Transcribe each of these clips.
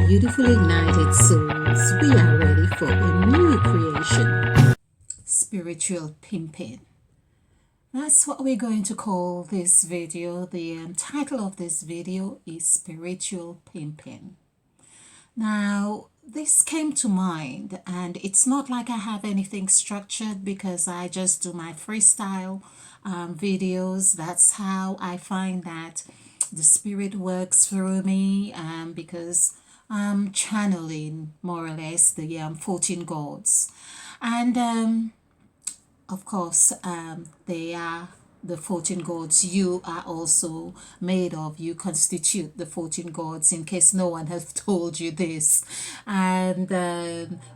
beautiful ignited souls, we are ready for a new creation. Spiritual pimping. That's what we're going to call this video. The title of this video is Spiritual Pimping. Now, this came to mind, and it's not like I have anything structured because I just do my freestyle videos. That's how I find that the spirit works through me, because I'm channeling more or less the 14 gods. And of course, they are the 14 gods. You are also made of, you constitute the 14 gods, in case no one has told you this. And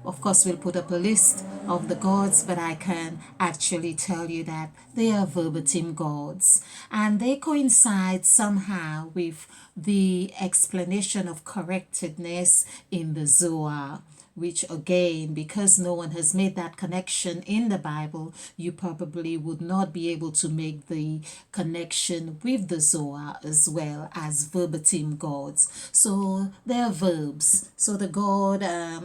of course, we'll put up a list of the gods, but I can actually tell you that they are verbatim gods, and they coincide somehow with the explanation of correctedness in the Zohar, which again, because no one has made that connection in the Bible, you probably would not be able to make the connection with the Zohar as well as verbatim gods. So they're verbs. So the god,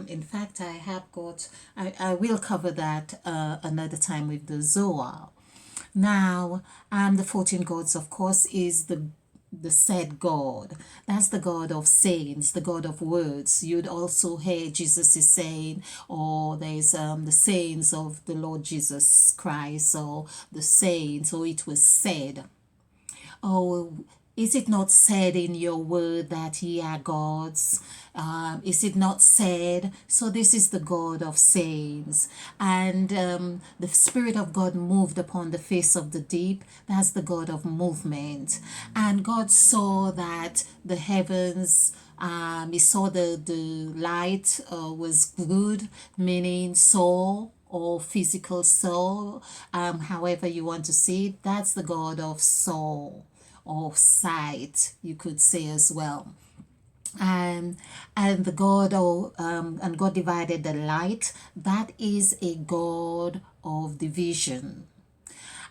in fact, I will cover that another time with the Zohar. Now, the 14 gods, of course, is the said God. That's the God of sayings, the God of words. You'd also hear Jesus is saying, or there's the sayings of the Lord Jesus Christ, or the sayings, or it was said. Oh, is it not said in your word that ye are gods? Is it not said? So this is the God of sayings. And the Spirit of God moved upon the face of the deep. That's the God of movement. And God saw that the heavens, he saw the light was good, meaning soul, or physical soul, however you want to see it. That's the God of soul, or sight, you could say as well. And the God of and God divided the light. That is a God of division.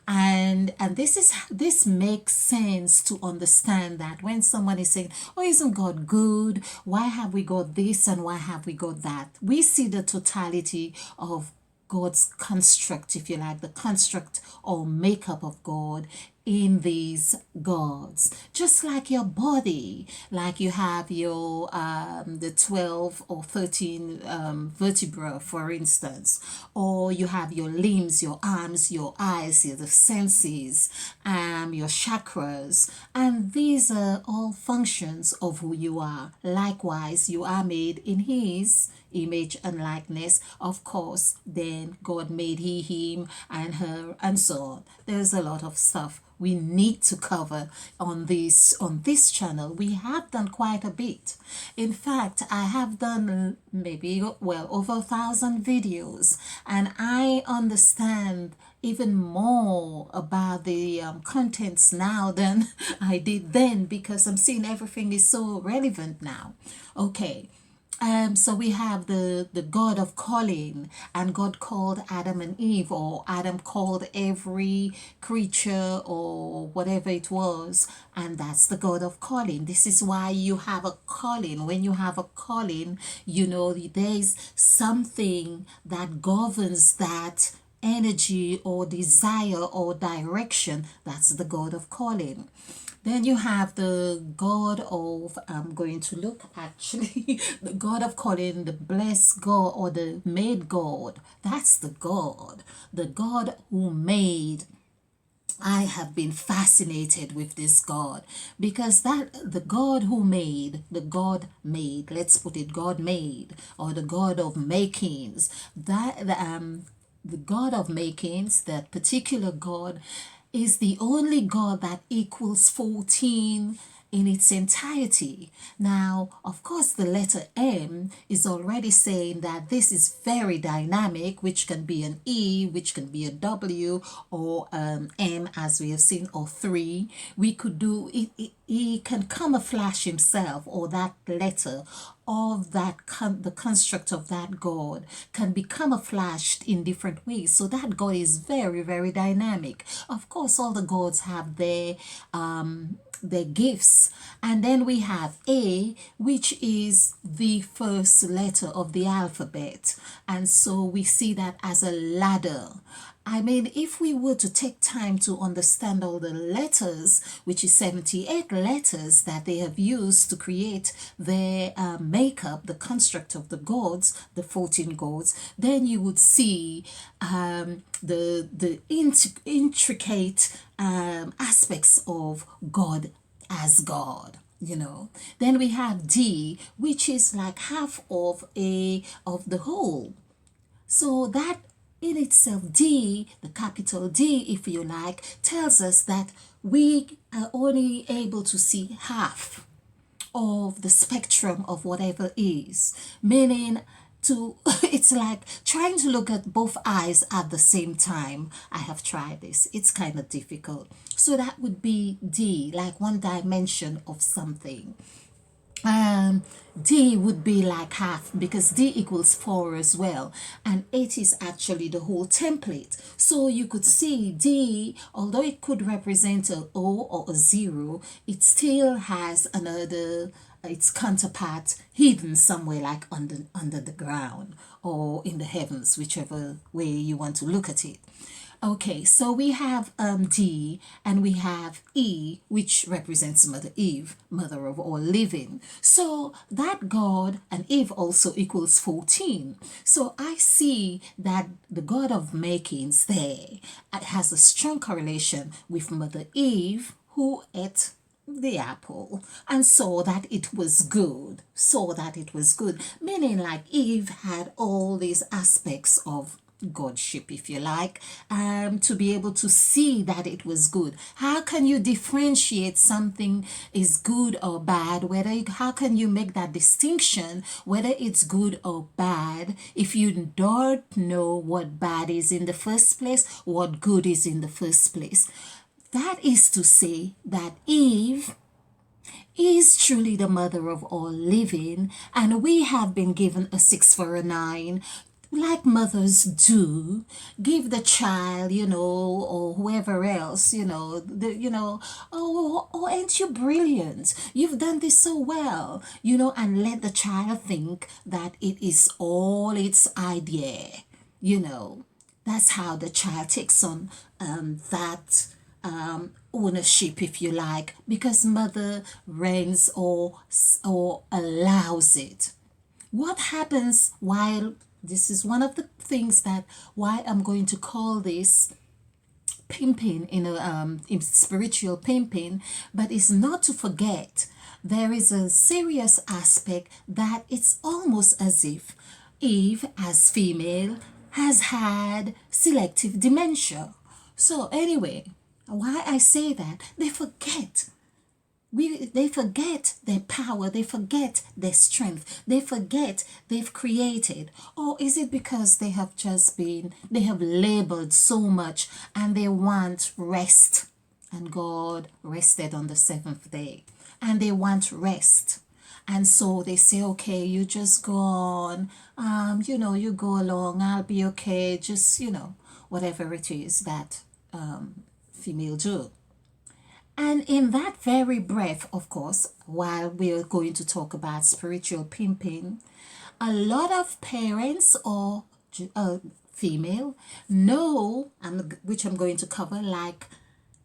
And this makes sense to understand that when someone is saying, oh, isn't God good? Why have we got this and why have we got that? We see the totality of God's construct, if you like, the construct or makeup of God in these gods. Just like your body, like you have your the 12 or 13 vertebra, for instance, or you have your limbs, your arms, your eyes, your the senses, your chakras, and these are all functions of who you are. Likewise, you are made in His image and likeness. Of course, then God made he, him, and her, and so on. There's a lot of stuff we need to cover on this channel. We have done quite a bit. In fact, I have done maybe over 1,000 videos, and I understand even more about the contents now than I did then, because I'm seeing everything is so relevant now. Okay. So we have the God of calling, and God called Adam and Eve, or Adam called every creature or whatever it was, and that's the God of calling. This is why you have a calling. When you have a calling, you know there's something that governs that energy or desire or direction. That's the God of calling. Then you have the God of, I'm going to look actually, the God of calling, the blessed God, or the made God. That's the God who made. I have been fascinated with this God, because that the God who made, let's put it, God made, or the God of makings, the God of makings, that particular God, is the only God that equals 14 in its entirety. Now, of course, the letter M is already saying that this is very dynamic, which can be an E, which can be a W, or M, as we have seen, or 3. We could do it. He can camouflage himself, or that letter of that the construct of that God can be camouflaged in different ways. So that God is very, very dynamic. Of course, all the gods have their their gifts. And then we have A, which is the first letter of the alphabet. And so we see that as a ladder. I mean, if we were to take time to understand all the letters, which is 78 letters that they have used to create their makeup, the construct of the gods, the 14 gods, then you would see the intricate aspects of God as God. Then we have D, which is like half of the whole. So that in itself, D, the capital D, if you like, tells us that we are only able to see half of the spectrum of whatever is, meaning it's like trying to look at both eyes at the same time. I have tried this. It's kind of difficult. So that would be D, like one dimension of something. D would be like half, because D equals 4 as well, and 8 is actually the whole template. So you could see D, although it could represent a O or a 0, it still has another, its counterpart hidden somewhere, like under the ground or in the heavens, whichever way you want to look at it. Okay, so we have D, and we have E, which represents Mother Eve, mother of all living. So that God and Eve also equals 14. So I see that the God of makings there has a strong correlation with Mother Eve, who ate the apple and saw that it was good, meaning like Eve had all these aspects of godship, if you like, to be able to see that it was good. How can you differentiate something is good or bad? How can you make that distinction whether it's good or bad if you don't know what bad is in the first place, what good is in the first place? That is to say that Eve is truly the mother of all living, and we have been given a 6 for a 9, like mothers do. Give the child, or whoever else, oh, ain't you brilliant? You've done this so well, and let the child think that it is all its idea, That's how the child takes on that ownership, if you like, because mother reigns or allows it. What happens while this is one of the things that why I'm going to call this pimping in spiritual pimping, but it's not to forget there is a serious aspect that it's almost as if Eve, as female, has had selective dementia. So anyway, why I say that, they forget their power, they forget their strength, they forget they've created. Or is it because they have labored so much and they want rest? And God rested on the seventh day, and they want rest. And so they say, okay, you just go on, you go along, I'll be okay, just, whatever it is that female do. And in that very breath, of course, while we're going to talk about spiritual pimping, a lot of parents or female know, which I'm going to cover, like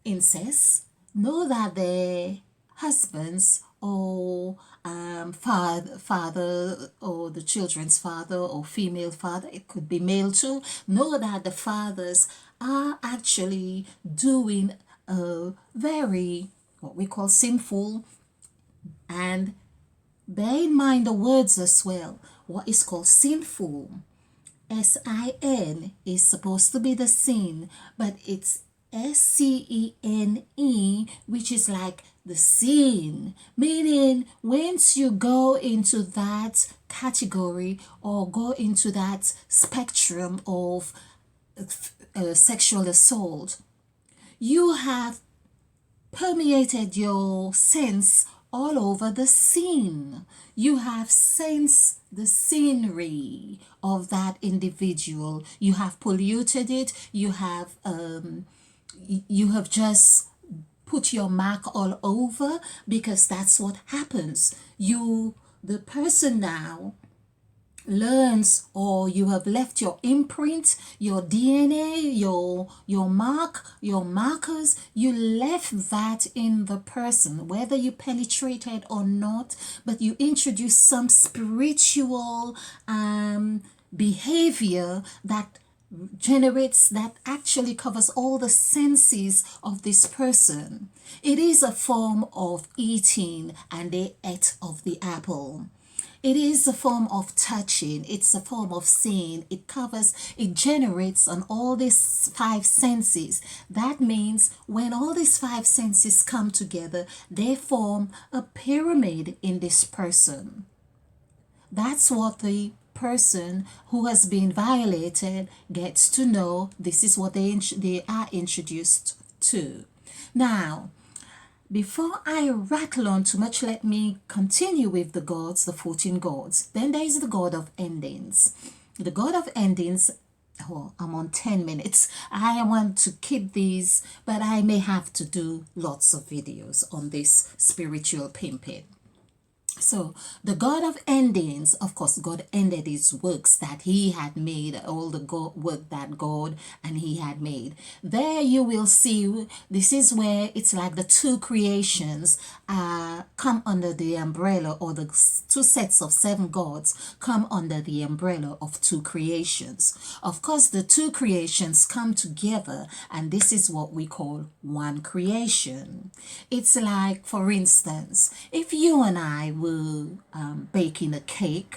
incest, know that their husbands or father or the children's father or female father, it could be male too, know that the fathers are actually doing a very, what we call, sinful, and bear in mind the words as well. What is called sinful, sin, is supposed to be the sin, but it's SCENE, which is like the sin, meaning once you go into that category or go into that spectrum of sexual assault, you have permeated your sense all over the scene. You have sensed the scenery of that individual. You have polluted it. You have just put your mark all over, because that's what happens. The person now learns, or you have left your imprint, your DNA, your mark, your markers. You left that in the person, whether you penetrated or not, but you introduce some spiritual behavior that actually covers all the senses of this person. It is a form of eating, and they ate of the apple. It is a form of touching, it's a form of seeing. It generates on all these five senses. That means when all these five senses come together, they form a pyramid in this person. That's what the person who has been violated gets to know. This is what they are introduced to. Now, before I rattle on too much, let me continue with the gods, the 14 gods. Then there is the god of endings. The god of endings, oh, I'm on 10 minutes. I want to keep these, but I may have to do lots of videos on this spiritual pimping. So the God of endings, of course, God ended his works that he had made, all the work that God and he had made. There you will see, this is where it's like the two creations come under the umbrella, or the two sets of seven gods come under the umbrella of two creations. Of course, the two creations come together, and this is what we call one creation. It's like, for instance, if you and I were baking a cake,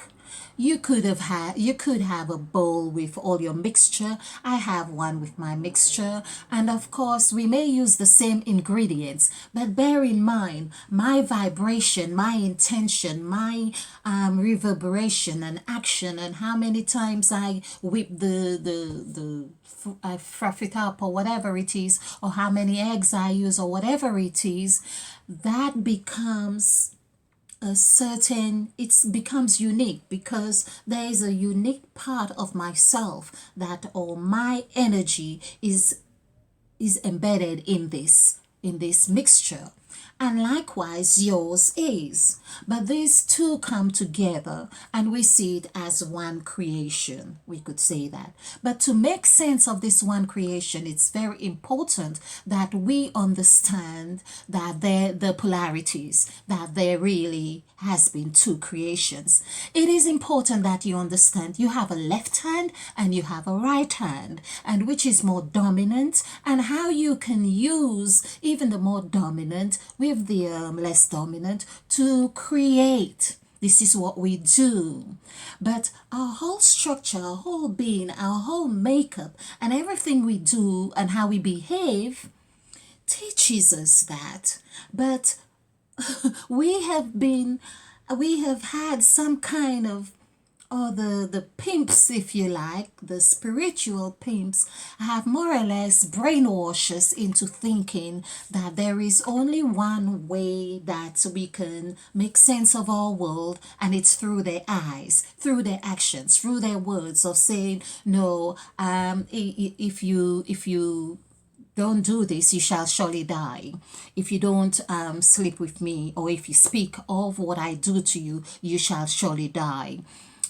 you could have a bowl with all your mixture. I have one with my mixture, and of course we may use the same ingredients, but bear in mind my vibration, my intention, my reverberation and action, and how many times I whip I froth it up, or whatever it is, or how many eggs I use, or whatever it is. That becomes it becomes unique, because there is a unique part of myself that, or my energy is embedded in this mixture, and likewise yours is. But these two come together, and we see it as one creation. We could say that. But to make sense of this one creation, it's very important that we understand that the polarities, that there really has been two creations. It is important that you understand you have a left hand and you have a right hand, and which is more dominant, and how you can use even the more dominant with the less dominant to create. This is what we do. But our whole structure, our whole being, our whole makeup, and everything we do and how we behave teaches us that. But we have had some kind of, or the pimps, if you like, the spiritual pimps have more or less brainwashed us into thinking that there is only one way that we can make sense of our world, and it's through their eyes, through their actions, through their words of saying, no, if you don't do this, you shall surely die. If you don't sleep with me, or if you speak of what I do to you, you shall surely die.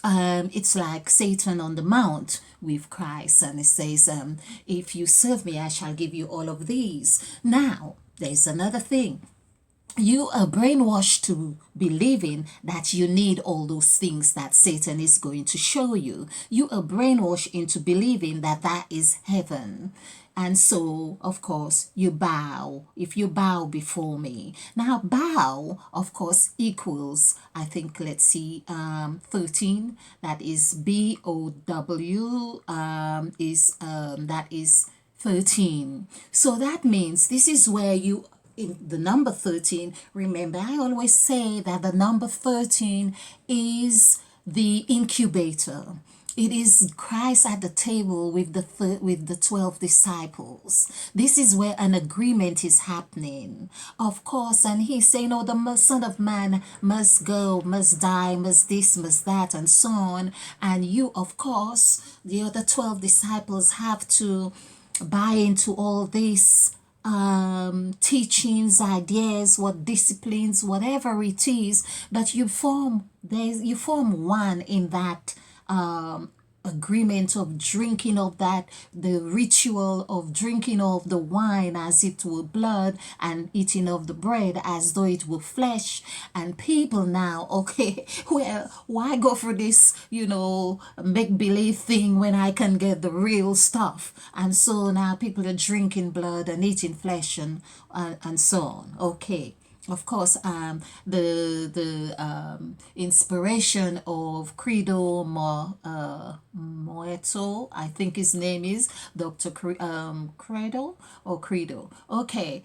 It's like Satan on the mount with Christ, and it says, if you serve me, I shall give you all of these. Now, there's another thing. You are brainwashed to believing that you need all those things that Satan is going to show you. You are brainwashed into believing that that is heaven. And so, of course, you bow. If you bow before me. Now, bow, of course, equals, I think, let's see, 13. That is BOW, that is 13. So that means this is where you, in the number 13, remember, I always say that the number 13 is the incubator. It is Christ at the table with the 12 disciples. This is where an agreement is happening. Of course, and he's saying, oh, the Son of Man must go, must die, must this, must that, and so on. And you, of course, the other 12 disciples have to buy into all this teachings, ideas, what disciplines, whatever it is, that you form one in that agreement of drinking of that, the ritual of drinking of the wine as it were blood, and eating of the bread as though it were flesh. And people now, okay, well, why go for this, make believe thing when I can get the real stuff? And so now people are drinking blood and eating flesh, and so on. Okay, of course, the inspiration of Moeto, I think his name is Dr. Credo or Credo. Okay,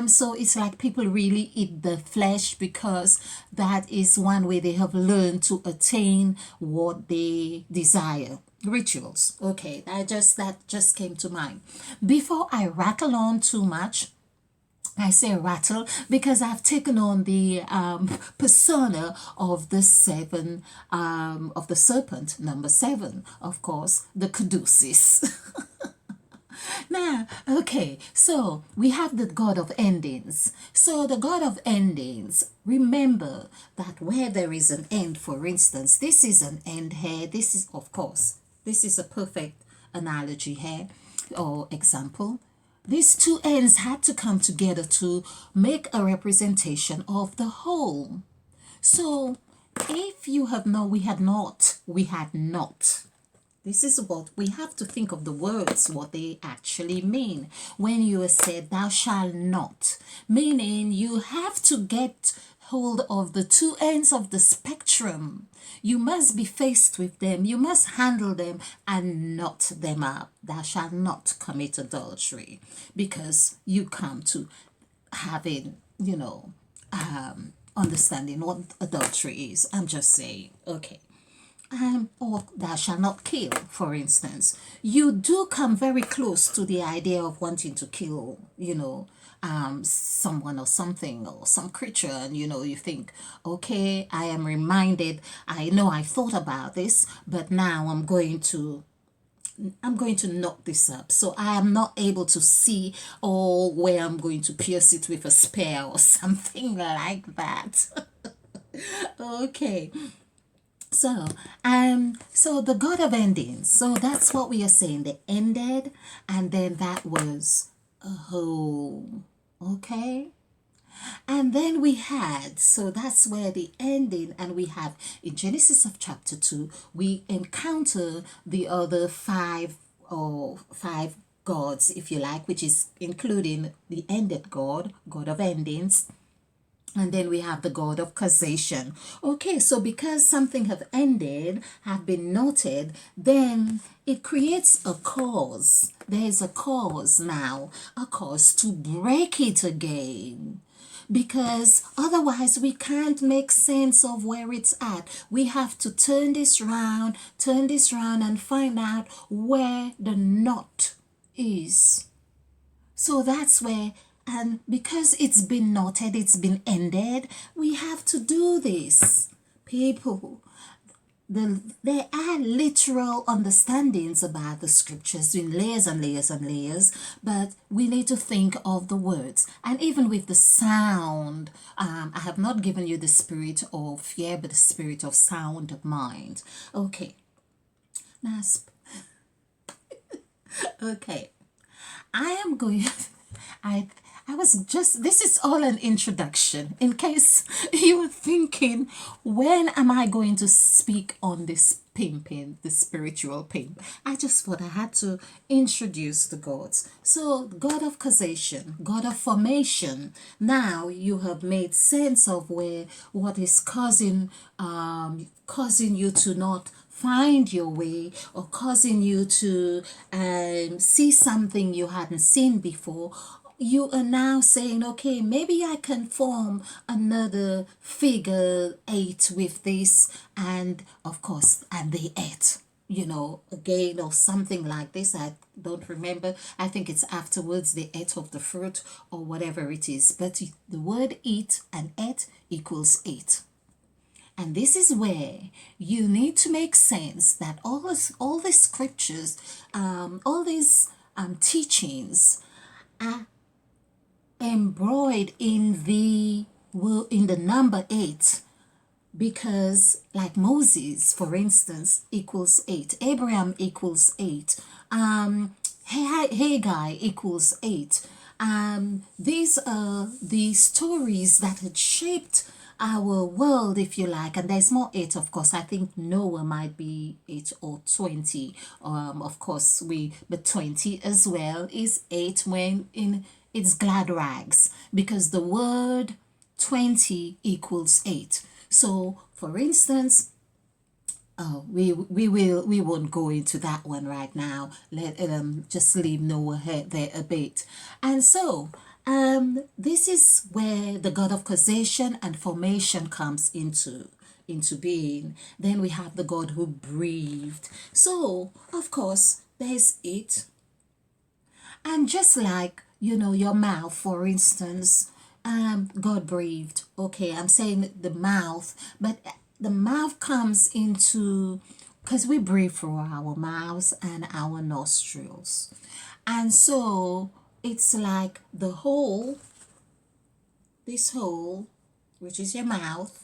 so it's like people really eat the flesh because that is one way they have learned to attain what they desire. Rituals. Okay, that just came to mind. Before I rattle on too much, I say rattle because I've taken on the persona of the of the serpent, number 7, of course, the CADUCEUS. Now, okay, so we have the God of endings. So the God of endings, remember that where there is an end, for instance, this is an end here. This is, of course, this is a perfect analogy here or example. These two ends had to come together to make a representation of the whole. So if you have no, we had not. This is what we have to think of the words, what they actually mean. When you said, thou shalt not, meaning you have to get hold of the two ends of the spectrum. You must be faced with them. You must handle them and knot them up. Thou shalt not commit adultery, because you come to having, understanding what adultery is. I'm just saying, okay. Or thou shalt not kill, for instance. You do come very close to the idea of wanting to kill, someone or something or some creature, and you think, okay, I am reminded, I know I thought about this, but now I'm going to knock this up. So I am not able to see where I'm going to pierce it with a spear or something like that. Okay. So the God of endings. So that's what we are saying. They ended, and then that was a whole. Okay. And then we had, so that's where the ending, and we have in Genesis of chapter 2, we encounter the other five gods, if you like, which is including the ended God, God of endings. And then we have the God of causation. Okay, so because something have ended, have been noted, then it creates a cause. There is a cause now, a cause to break it again. Because otherwise we can't make sense of where it's at. We have to turn this round, and find out where the knot is. So that's where, and because it's been noted, it's been ended, we have to do this. People, there are literal understandings about the scriptures in layers and layers and layers, but we need to think of the words. And even with the sound, I have not given you the spirit of fear, but the spirit of sound mind. Okay. Now, okay. I am going, I was just, this is all an introduction in case you were thinking, when am I going to speak on this pimping, the spiritual pimp? I just thought I had to introduce the gods. So, God of causation, God of formation. Now you have made sense of what is causing you to not find your way, or causing you to see something you hadn't seen before. You are now saying, okay, maybe I can form another figure 8 with this, and of course, and the 8, again, or something like this. I don't remember. I think it's afterwards, the 8 of the fruit, or whatever it is. But the word eat and 8 equals 8. And this is where you need to make sense that all these scriptures, all these teachings are embroidered in the number 8, because like Moses, for instance, equals 8, Abraham equals 8, Haggai equals 8. These are the stories that had shaped our world, if you like, and there's more 8, of course. I think Noah might be 8 or 20. Of course, but 20 as well is 8 when in its glad rags, because the word 20 equals 8. So, for instance, we won't go into that one right now. Let just leave Noah there a bit. And so this is where the God of causation and formation comes into being. Then we have the God who breathed. So of course there's it. And just like, your mouth, for instance, God breathed. Okay, I'm saying the mouth, but the mouth comes into, because we breathe through our mouths and our nostrils. And so it's like this hole, which is your mouth,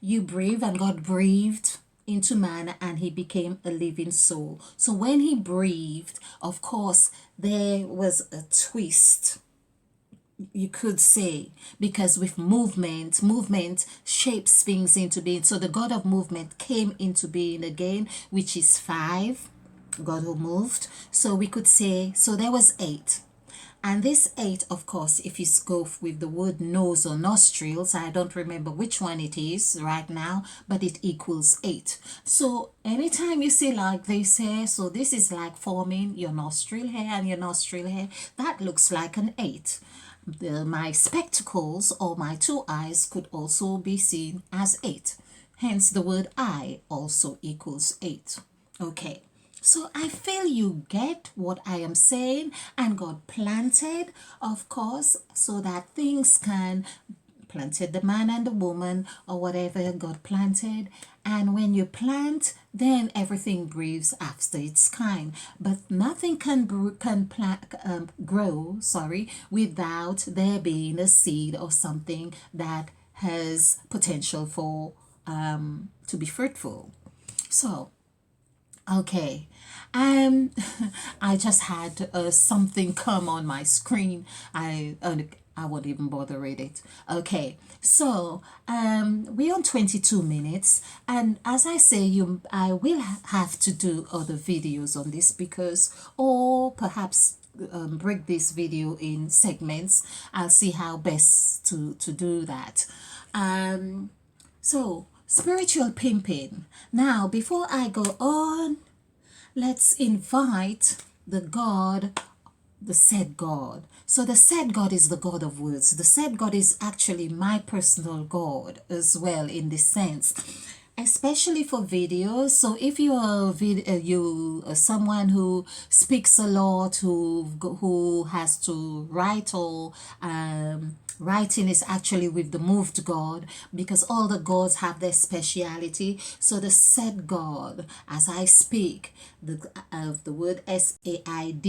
you breathe, and God breathed into man and he became a living soul. So when he breathed, of course, there was a twist, you could say, because with movement shapes things into being. So the God of movement came into being again, which is 5, God who moved. So we could say, so there was 8. And this 8, of course, if you go with the word nose or nostrils, I don't remember which one it is right now, but it equals 8. So anytime you see like this here, so this is like forming your nostril hair and your nostril hair, that looks like an 8. My spectacles or my 2 eyes could also be seen as 8. Hence the word eye also equals 8. Okay. So I feel you get what I am saying, and God planted, of course, so that things can, planted the man and the woman or whatever God planted. And when you plant, then everything breathes after its kind. But nothing can grow, without there being a seed or something that has potential for to be fruitful. So okay. Um, I just had something come on my screen. I won't even bother with it. Okay. So we're on 22 minutes, and as I say, I will have to do other videos on this, because, or perhaps break this video in segments. I'll see how best to do that. So, spiritual pimping. Now, before I go on, let's invite the said God. So the said God is the God of words. The said God is actually my personal God as well, in this sense, especially for videos. So if you are someone who speaks a lot, who has to write, or writing is actually with the moved God, because all the gods have their speciality. So the said God, as I speak, the word SAID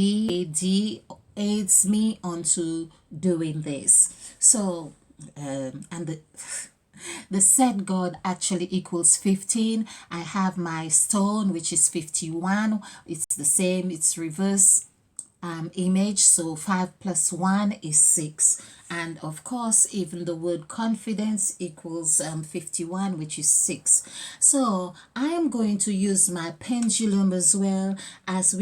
aids me onto doing this. So and the said God actually equals 15. I have my stone, which is 51. It's the same, it's reverse image. So 5 plus 1 is 6. And of course, even the word confidence equals 51, which is 6. So I am going to use my pendulum as well, as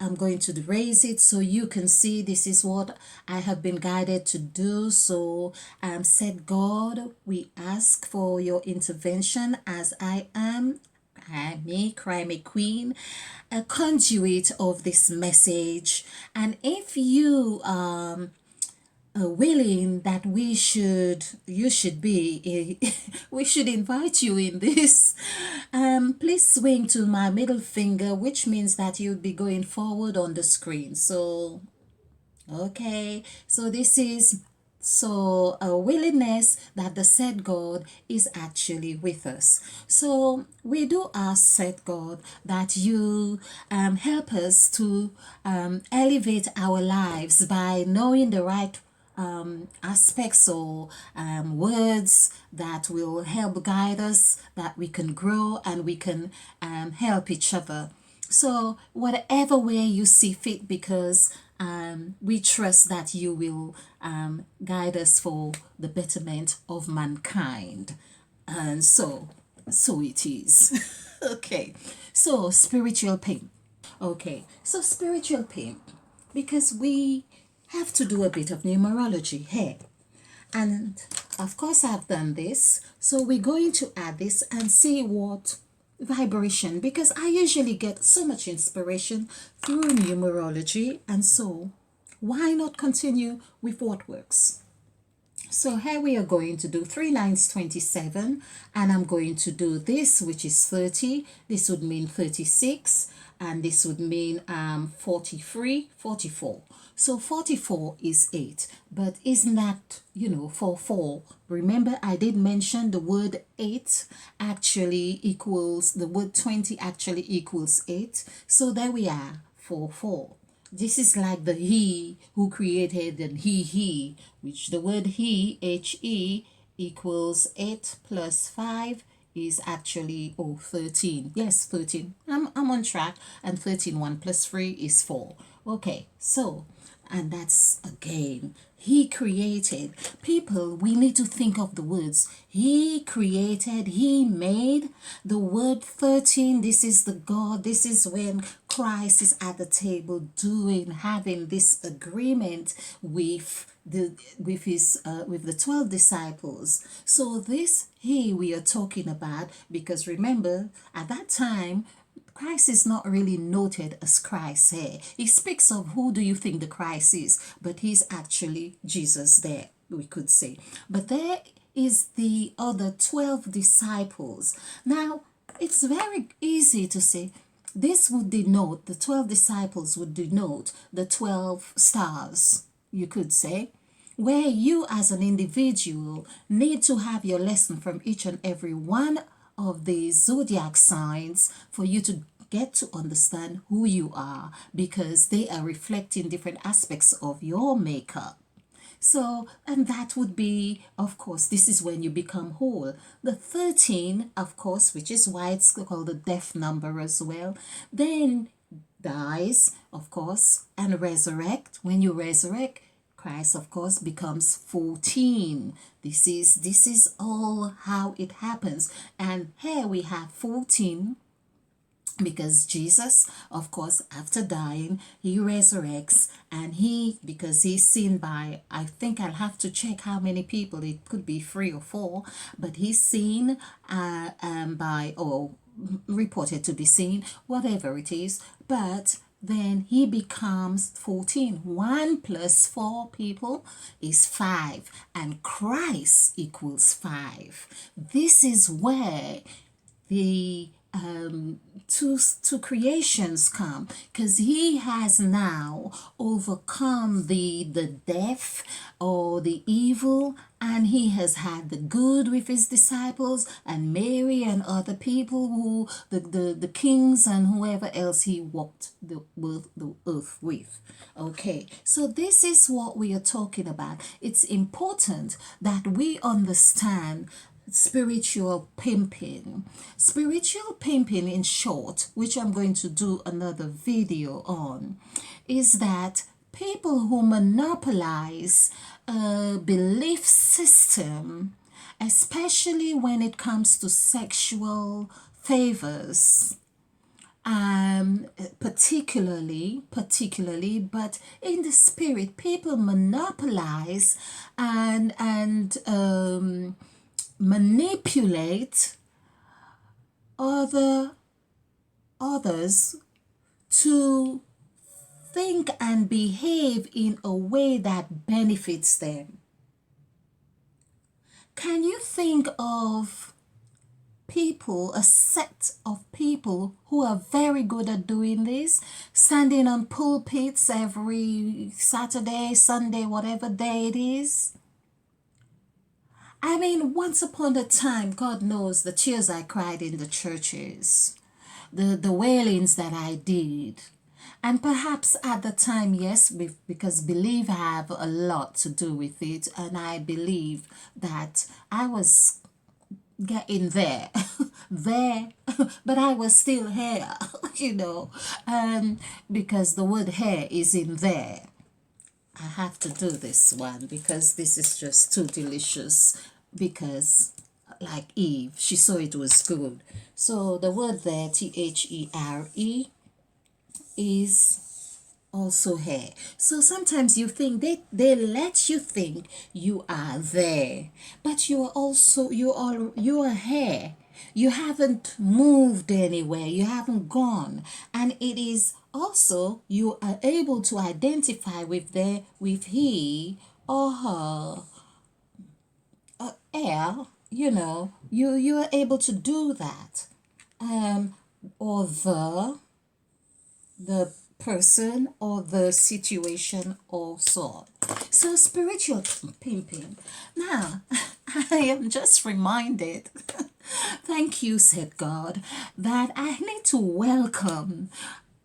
I'm going to raise it so you can see this is what I have been guided to do. So said God, we ask for your intervention, as I am, cry me queen, a conduit of this message. And if you willing that you should be, we should invite you in this. Please swing to my middle finger, which means that you'll be going forward on the screen. So, okay, so this is So a willingness that the said God is actually with us. So we do ask said God that you help us to elevate our lives by knowing the right aspects or words that will help guide us, that we can grow and we can help each other. So, whatever way you see fit, because we trust that you will guide us for the betterment of mankind. And so it is. Okay, so spiritual pain. Okay, so spiritual pain, because we have to do a bit of numerology here. And of course, I've done this. So we're going to add this and see what vibration, because I usually get so much inspiration through numerology. And so why not continue with what works? So here we are going to do 3 9s 27, and I'm going to do this, which is 30. This would mean 36, and this would mean 43, 44. So 44 is 8, but isn't that, for 4? Remember, I did mention the word 8 actually equals, the word 20 actually equals 8. So there we are, 4, 4. This is like the he who created and he, which the word he, equals 8 plus 5 is actually 13. Yes, 13. I'm on track. And 13, 1 plus 3 is 4. Okay, so, and that's again, he created. People, we need to think of the words. He created, he made. The word 13, this is the God. This is when Christ is at the table having this agreement with the 12 disciples. So this he we are talking about, because remember, at that time Christ is not really noted as Christ here. He speaks of who do you think the Christ is, but he's actually Jesus there, we could say. But there is the other 12 disciples. Now, it's very easy to say this would denote, the 12 disciples would denote the 12 stars, you could say, where you as an individual need to have your lesson from each and every one of the zodiac signs for you to get to understand who you are, because they are reflecting different aspects of your makeup. So, and that would be, of course, this is when you become whole. The 13, of course, which is why it's called the death number as well, then dies, of course, and resurrect. When you resurrect, Christ, of course, becomes 14. This is all how it happens. And here we have 14, because Jesus, of course, after dying, he resurrects, and because he's seen by, I think I'll have to check how many people, it could be 3 or 4, but he's seen by, or reported to be seen, whatever it is, but then he becomes 14. 1 plus 4 people is 5, and Christ equals 5. This is where the two creations come, because he has now overcome the death or the evil, and he has had the good with his disciples and Mary and other people, who the kings and whoever else he walked the earth with. Okay, so this is what we are talking about. It's important that we understand spiritual pimping. Spiritual pimping, in short, which I'm going to do another video on, is that people who monopolize a belief system, especially when it comes to sexual favors, particularly, but in the spirit, people monopolize and manipulate others to think and behave in a way that benefits them. Can you think of people, a set of people who are very good at doing this, standing on pulpits every Saturday, Sunday, whatever day it is, I mean, once upon a time, God knows the tears I cried in the churches, the wailings that I did. And perhaps at the time, yes, because belief have a lot to do with it. And I believe that I was getting there, there, but I was still here, you know, because the word hair is in there. I have to do this one because this is just too delicious. Because, like Eve, she saw it was good. So the word there, THERE, is also hair. So sometimes you think they let you think you are there, but you are also you are here. You haven't moved anywhere, you haven't gone, and it is also you are able to identify with there with he or her air, you know, you are able to do that. Or the person or the situation or so on. So spiritual pimping. Now, I am just reminded, thank you, said God, that I need to welcome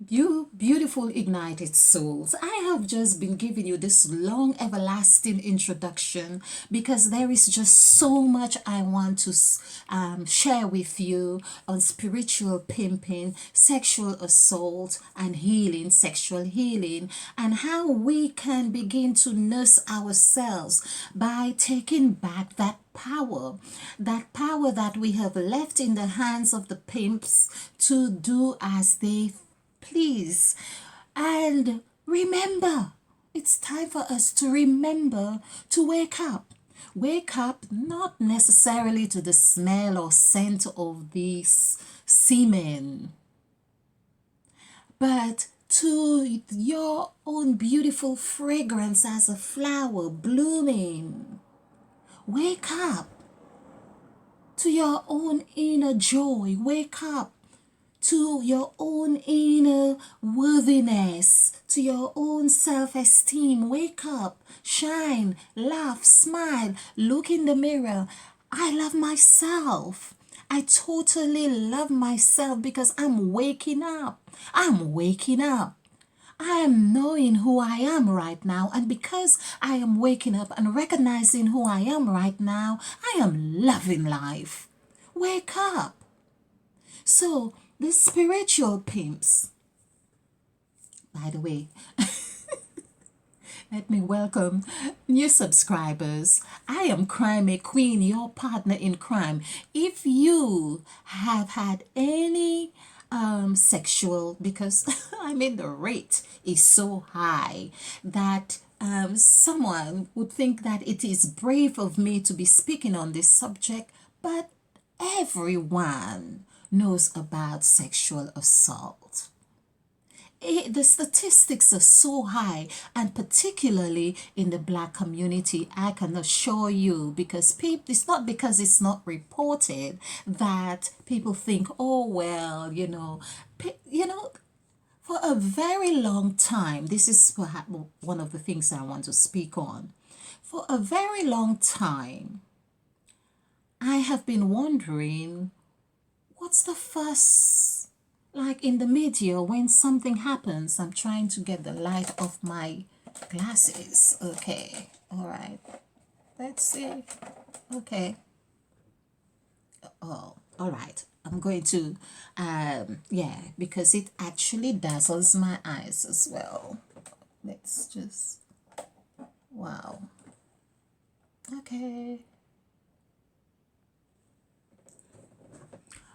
you beautiful ignited souls. I have just been giving you this long everlasting introduction because there is just so much I want to share with you on spiritual pimping, sexual assault and healing, sexual healing, and how we can begin to nurse ourselves by taking back that power that we have left in the hands of the pimps to do as they please. And remember, it's time for us to remember to wake up. Wake up not necessarily to the smell or scent of these semen, but to your own beautiful fragrance as a flower blooming. Wake up to your own inner joy. Wake up to your own inner worthiness, to your own self-esteem. Wake up, shine, laugh, smile, look in the mirror. I love myself. I totally love myself because I'm waking up. I'm waking up. I am knowing who I am right now, and because I am waking up and recognizing who I am right now, I am loving life. Wake up. So, the spiritual pimps, by the way, let me welcome new subscribers. I am Crime a Queen, your partner in crime. If you have had any sexual, because I mean the rate is so high that someone would think that it is brave of me to be speaking on this subject, but everyone knows about sexual assault. The statistics are so high, and particularly in the black community, I can assure you, because people, it's not because it's not reported that people think, oh well, for a very long time, this is perhaps one of the things I want to speak on. For a very long time, I have been wondering, what's the fuss? Like in the media, when something happens, I'm trying to get the light off my glasses. Okay, all right. Let's see. Okay. Oh, all right. I'm going to, yeah, because it actually dazzles my eyes as well. Let's just, wow. Okay.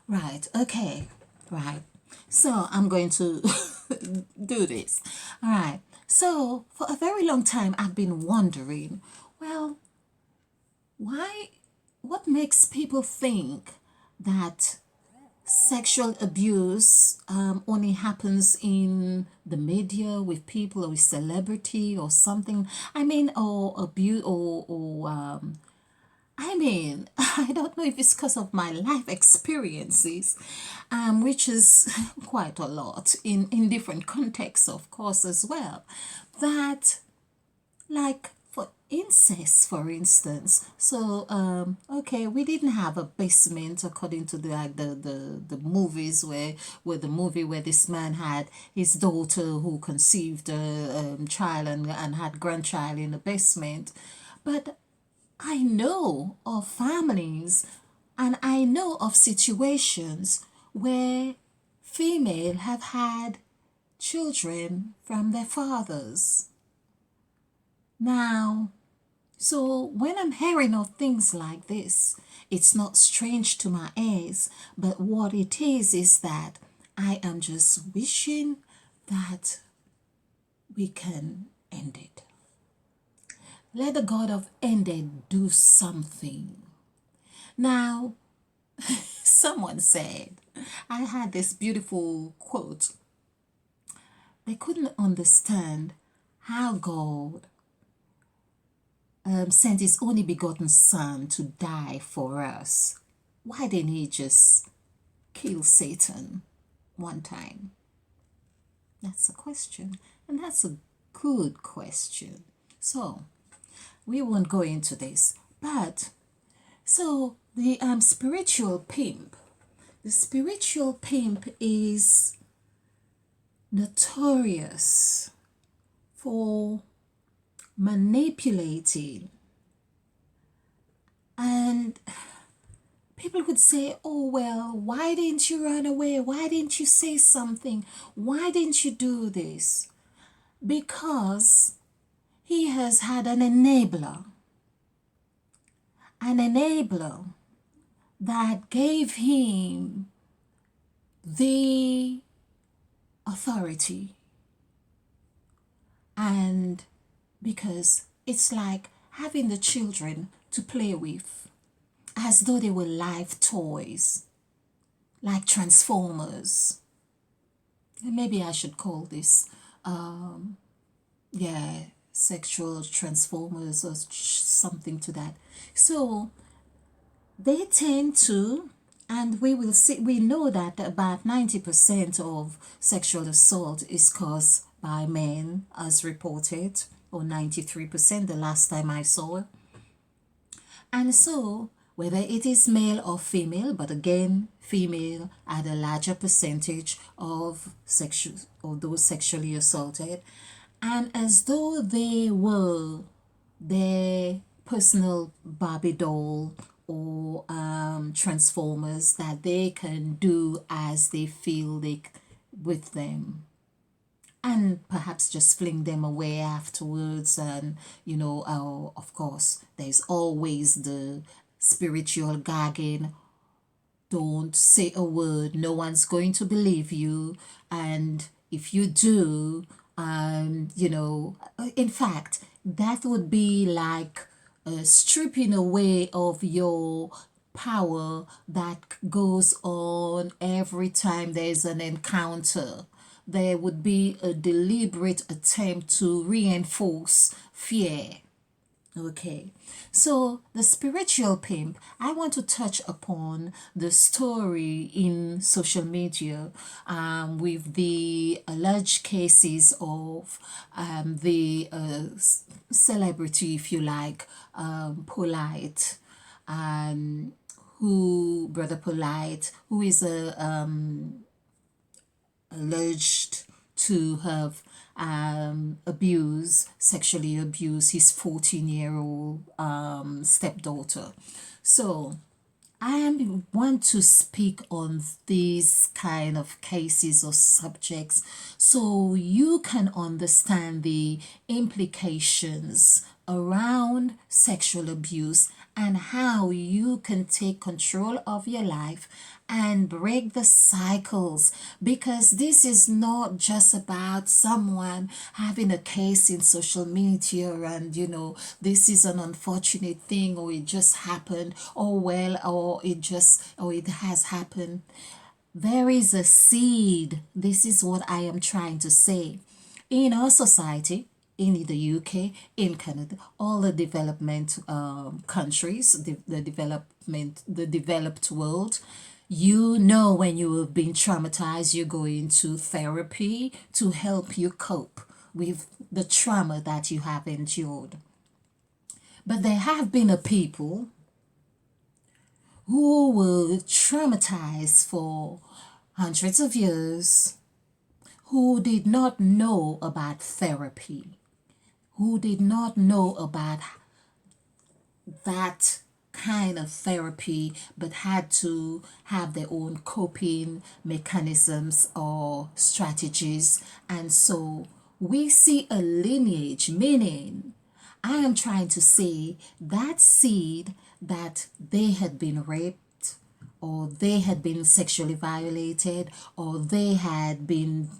Right, okay, right. So I'm going to do this. All right. So for a very long time, I've been wondering, well, why, what makes people think that sexual abuse only happens in the media with people or with celebrity or something? I mean, or abuse or I mean, I don't know if it's because of my life experiences, which is quite a lot in different contexts, of course, as well. That, like, for incest, for instance. So okay, we didn't have a basement according to the like the movies where the movie where this man had his daughter who conceived a child and had grandchild in the basement. But I know of families and I know of situations where female have had children from their fathers. Now, so when I'm hearing of things like this, it's not strange to my ears, but what it is that I am just wishing that we can end it. Let the God of ended do something. Now, someone said, I had this beautiful quote. They couldn't understand how God sent his only begotten son to die for us. Why didn't he just kill Satan one time? That's a question, and that's a good question. So, we won't go into this, but so the spiritual pimp, the spiritual pimp is notorious for manipulating, and people would say, oh well, why didn't you run away, why didn't you say something, why didn't you do this? Because he has had an enabler that gave him the authority. And because it's like having the children to play with as though they were live toys, like Transformers. And maybe I should call this, yeah, sexual Transformers or something to that. So they tend to, and we will see, we know that about 90% of sexual assault is caused by men, as reported, or 93% the last time I saw. And so, whether it is male or female, but again, female at a larger percentage of those sexually assaulted, and as though they were their personal Barbie doll or Transformers that they can do as they feel with them, and perhaps just fling them away afterwards. And of course there's always the spiritual gagging, don't say a word, no one's going to believe you, and if you do, in fact that would be like stripping away of your power that goes on every time there's an encounter. There would be a deliberate attempt to reinforce fear. Okay, so the spiritual pimp, I want to touch upon the story in social media with the alleged cases of the celebrity, if you like, Polite, Brother Polite, who is alleged to have sexually abused his 14-year-old stepdaughter. So I want to speak on these kind of cases or subjects so you can understand the implications around sexual abuse and how you can take control of your life and break the cycles, because this is not just about someone having a case in social media and this is an unfortunate thing, or it just happened, or it has happened. There is a seed. This is what I am trying to say. In our society, in the UK, in Canada, all the development countries, the developed world, when you have been traumatized, you go into therapy to help you cope with the trauma that you have endured. But there have been a people who were traumatized for hundreds of years, who did not know about therapy, who did not know about that kind of therapy, but had to have their own coping mechanisms or strategies. And so we see a lineage, meaning I am trying to say that seed that they had been raped, or they had been sexually violated, or they had been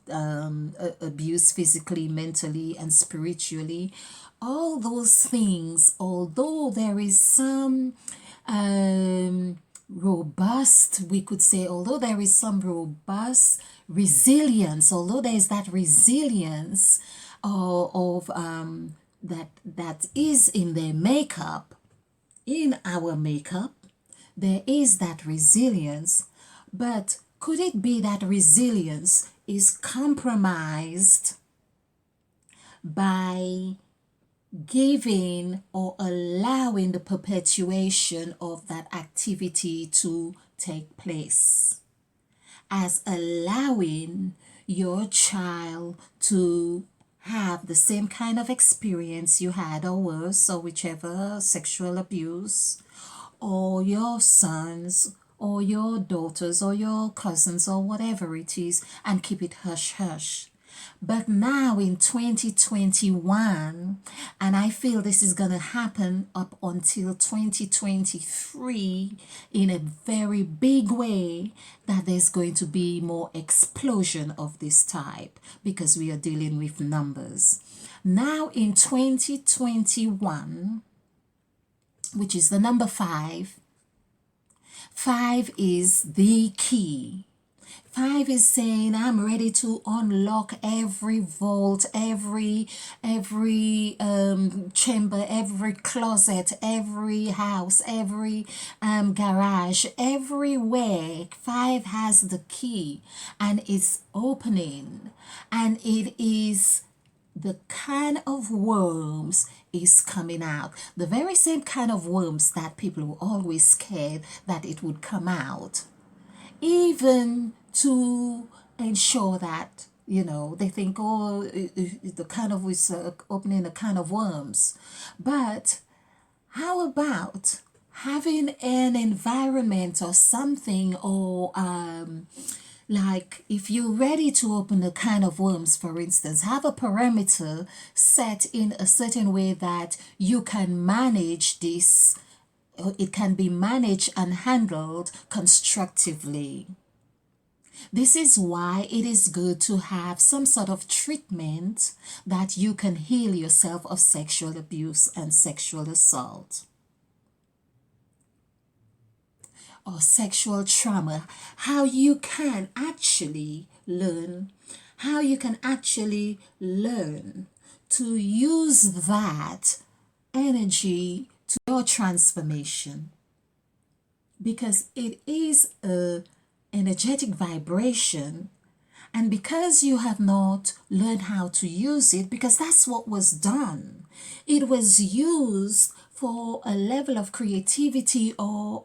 abused physically, mentally, and spiritually. All those things, although there is some robust, we could say, although there is some robust resilience, although there is that resilience of that is in their makeup, in our makeup, there is that resilience, but could it be that resilience is compromised by giving or allowing the perpetuation of that activity to take place, as allowing your child to have the same kind of experience you had, or worse, or whichever sexual abuse, or your sons or your daughters or your cousins or whatever it is, and keep it hush hush. But now in 2021, and I feel this is going to happen up until 2023 in a very big way, that there's going to be more explosion of this type because we are dealing with numbers. Now in 2021, which is the number 5, 5 is the key. 5 is saying, I'm ready to unlock every vault, every chamber, every closet, every house, every garage, everywhere. 5 has the key and it's opening, and it is the kind of worms is coming out. The very same kind of worms that people were always scared that it would come out. Even to ensure that, they think, oh, the kind of is opening a kind of worms. But how about having an environment or something, or like if you're ready to open a can of worms, for instance, have a perimeter set in a certain way that you can manage this. It can be managed and handled constructively. This is why it is good to have some sort of treatment that you can heal yourself of sexual abuse and sexual assault or sexual trauma. How you can actually learn to use that energy to your transformation, because it is a energetic vibration, and because you have not learned how to use it, because that's what was done, it was used for a level of creativity or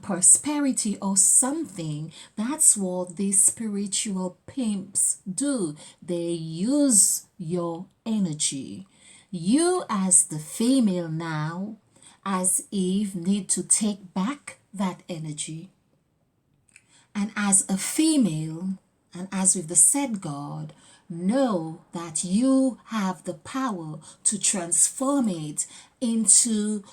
prosperity or something. That's what these spiritual pimps do. They use your energy. You as the female now, as Eve, need to take back that energy. And as a female, and as with the said God, know that you have the power to transform it into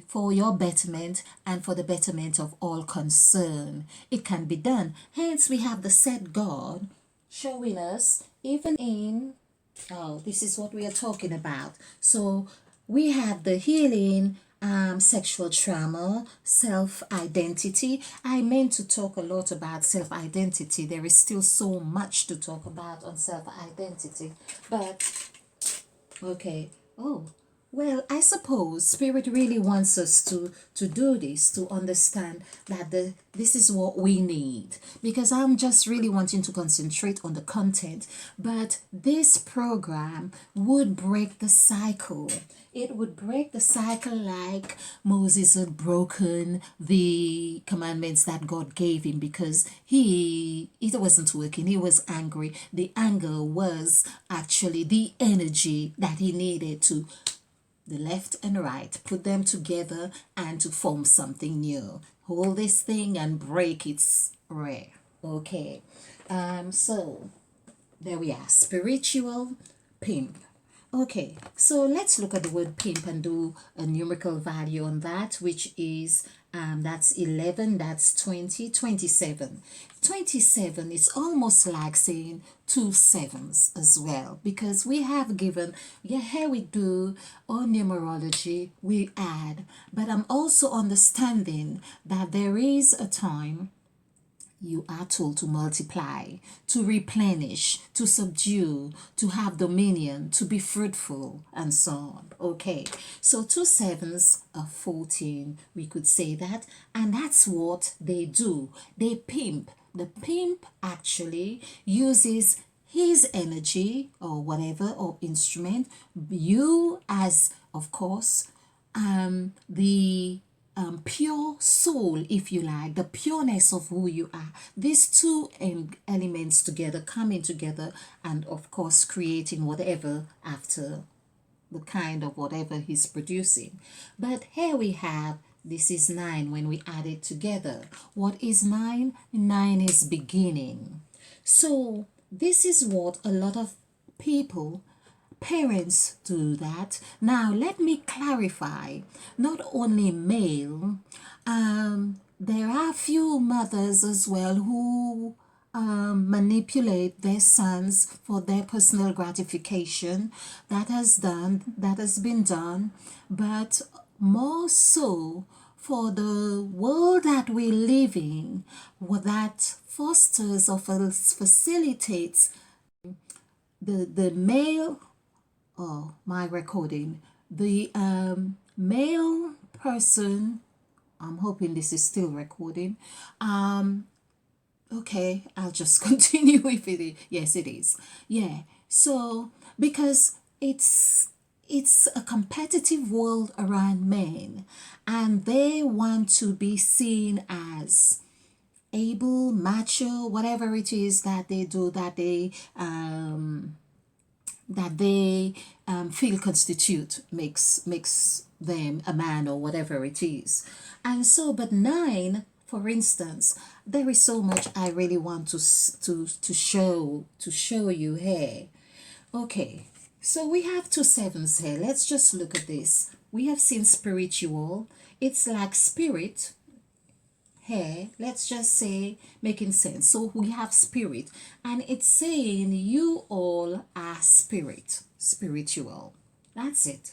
for your betterment and for the betterment of all concerned. It can be done. Hence, we have the said God showing us, even in, this is what we are talking about. So we have the healing, sexual trauma, self-identity. I meant to talk a lot about self-identity. There is still so much to talk about on self-identity. But, okay. Oh, Well, I suppose Spirit really wants us to do this, to understand that this is what we need. Because I'm just really wanting to concentrate on the content, but this program would break the cycle. It would break the cycle like Moses had broken the commandments that God gave him because it wasn't working. He was angry. The anger was actually the energy that he needed to the left and right, put them together and to form something new. Hold this thing and break its rare. Okay. So there we are. Spiritual pimp. Okay, so let's look at the word pimp and do a numerical value on that, which is that's 11, that's 20, 27. 27 is almost like saying two sevens as well, because we have given, yeah, here we do on numerology, we add, but I'm also understanding that there is a time you are told to multiply, to replenish, to subdue, to have dominion, to be fruitful, and so on. Okay, so two sevens are 14. We could say that, and that's what they do. They pimp. The pimp actually uses his energy or whatever or instrument. You, as of course, the pure soul, if you like, the pureness of who you are. These two elements together, coming together, and of course, creating whatever after the kind of whatever he's producing. But here we have this is 9 when we add it together. What is 9? 9 is beginning. So, this is what a lot of people parents do that. Now, let me clarify, not only male, there are few mothers as well who manipulate their sons for their personal gratification. That has been done, but more so for the world that we live in, that fosters or facilitates the male, oh, my recording, the male person, I'm hoping this is still recording. Okay, I'll just continue if it is. Yes, it is. Yeah. So because it's a competitive world around men, and they want to be seen as able, macho, whatever it is that they do, that they feel constitute makes them a man or whatever it is. And so, but 9, for instance, there is so much I really want to show you here. Okay, so we have two sevens here. Let's just look at this. We have seen spiritual. It's like spirit here, let's just say, making sense. So we have spirit, and it's saying you all are spiritual. That's it.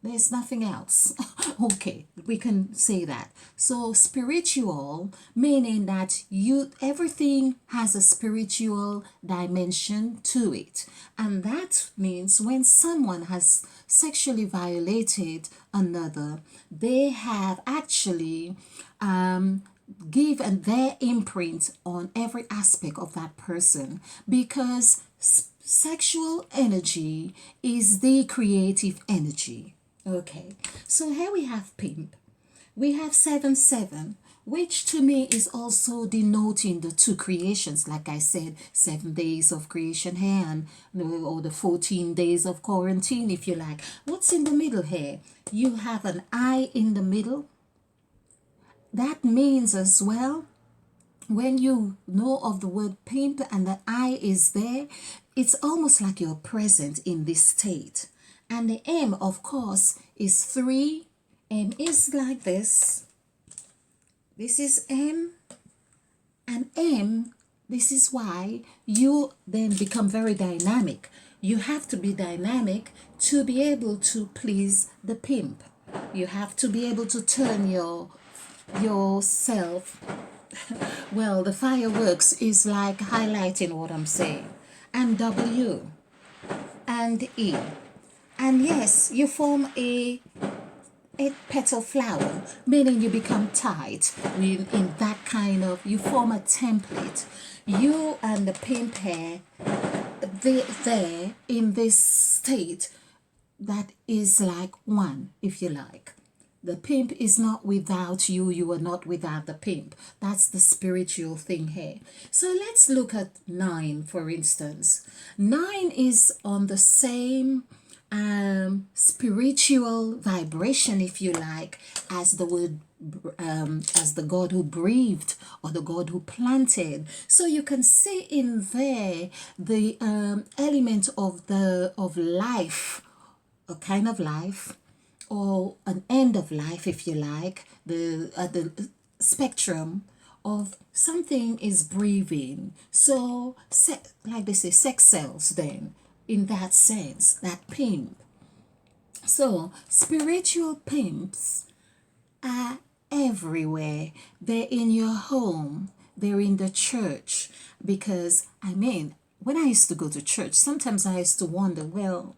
There's nothing else. Okay, we can say that. So spiritual, meaning that everything has a spiritual dimension to it. And that means when someone has sexually violated another, they have actually give their imprint on every aspect of that person, because sexual energy is the creative energy. Okay, so here we have pimp. We have 7 7, which to me is also denoting the two creations. Like I said, 7 days of creation here, and or the 14 days of quarantine, if you like. What's in the middle here? You have an I in the middle. That means as well, when you know of the word pimp and the I is there, it's almost like you're present in this state. And the M, of course, is 3. M is like this. This is M. And M, this is why you then become very dynamic. You have to be dynamic to be able to please the pimp. You have to be able to turn yourself. Well, the fireworks is like highlighting what I'm saying. And W and E. And yes, you form a petal flower, meaning you become tight in that kind of, you form a template. You and the pimp hair, they there in this state that is like one, if you like. The pimp is not without you, you are not without the pimp. That's the spiritual thing here. So let's look at 9, for instance. 9 is on the same spiritual vibration, if you like, as the word as the God who breathed or the God who planted. So you can see in there the element of life, a kind of life, or an end of life, if you like, the spectrum of something is breathing. So like they say, sex cells then, in that sense, that pimp. So spiritual pimps are everywhere. They're in your home, they're in the church. Because I mean, when I used to go to church, sometimes I used to wonder, well,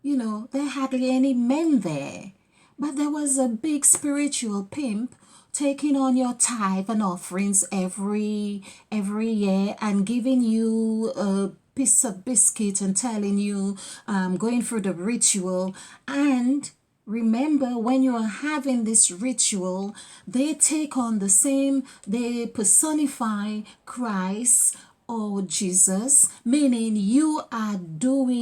there are hardly any men there. But there was a big spiritual pimp taking on your tithe and offerings every year and giving you a piece of biscuit and telling you going through the ritual. And remember, when you are having this ritual, they take on the same, they personify Christ or Jesus, meaning you are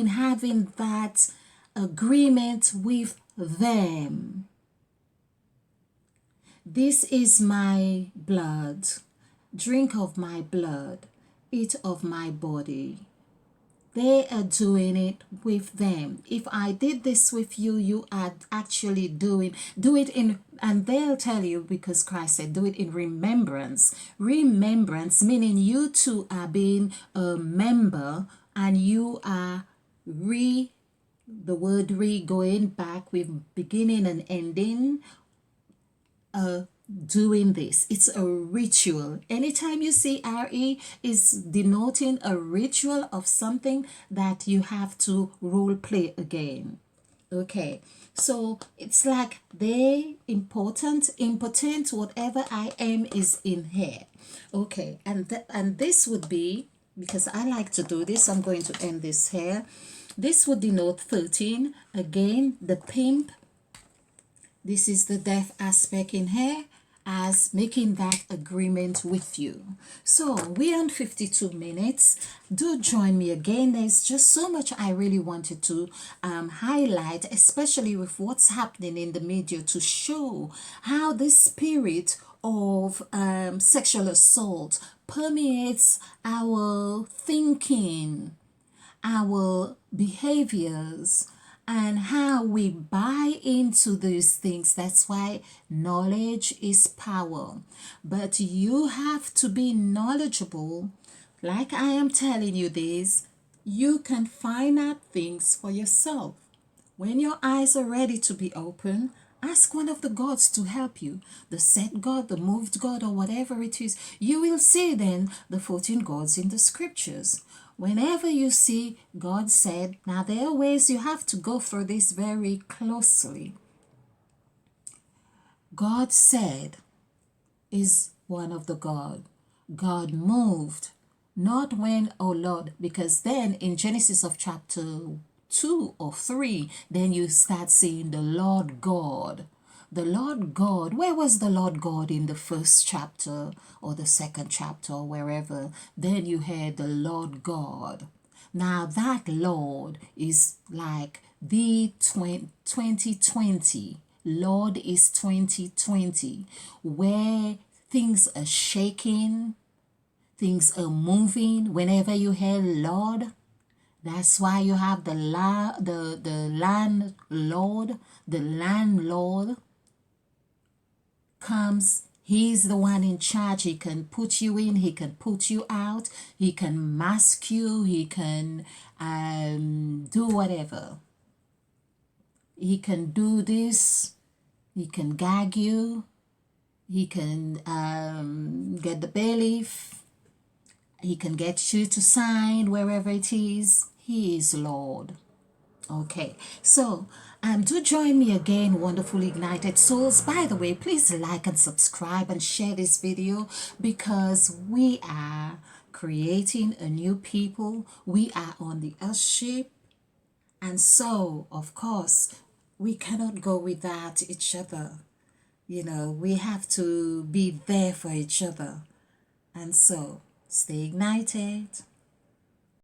having that agreement with them. This is my blood. Drink of my blood. Eat of my body. They are doing it with them. If I did this with you, you are actually do it in, and they'll tell you, because Christ said, do it in remembrance. Remembrance, meaning you two are being a member and you are the word going back with beginning and ending, doing this. It's a ritual. Anytime you see RE is denoting a ritual of something that you have to role play again. Okay, so it's like they important, impotent, whatever I am is in here. Okay, and this would be, because I like to do this, I'm going to end this here. This would denote 13. Again, the pimp. This is the death aspect in here, as making that agreement with you. So we're on 52 minutes. Do join me again. There's just so much I really wanted to highlight, especially with what's happening in the media, to show how this spirit of sexual assault permeates our thinking, our behaviors, and how we buy into these things. That's why knowledge is power. But you have to be knowledgeable. Like I am telling you this, you can find out things for yourself. When your eyes are ready to be open, ask one of the gods to help you. The set God, the moved God, or whatever it is. You will see then the 14 gods in the scriptures. Whenever you see God said, now there are ways you have to go through this very closely. God said is one of the God. God moved, not when, oh Lord, because then in Genesis of chapter 2 or 3, then you start seeing the Lord God. The Lord God, where was the Lord God in the first chapter or the second chapter or wherever? Then you had the Lord God. Now that Lord is like the 2020. Lord is 2020, where things are shaking, things are moving. Whenever you hear Lord, that's why you have the landlord. The landlord comes, he's the one in charge. He can put you in, he can put you out, he can mask you, he can do whatever. He can do this, he can gag you, he can get the bailiff, he can get you to sign wherever it is. He is Lord. Okay, so do join me again, wonderful ignited souls. By the way, please like and subscribe and share this video, because we are creating a new people. We are on the earth ship, and so of course we cannot go without each other. We have to be there for each other, and so stay ignited.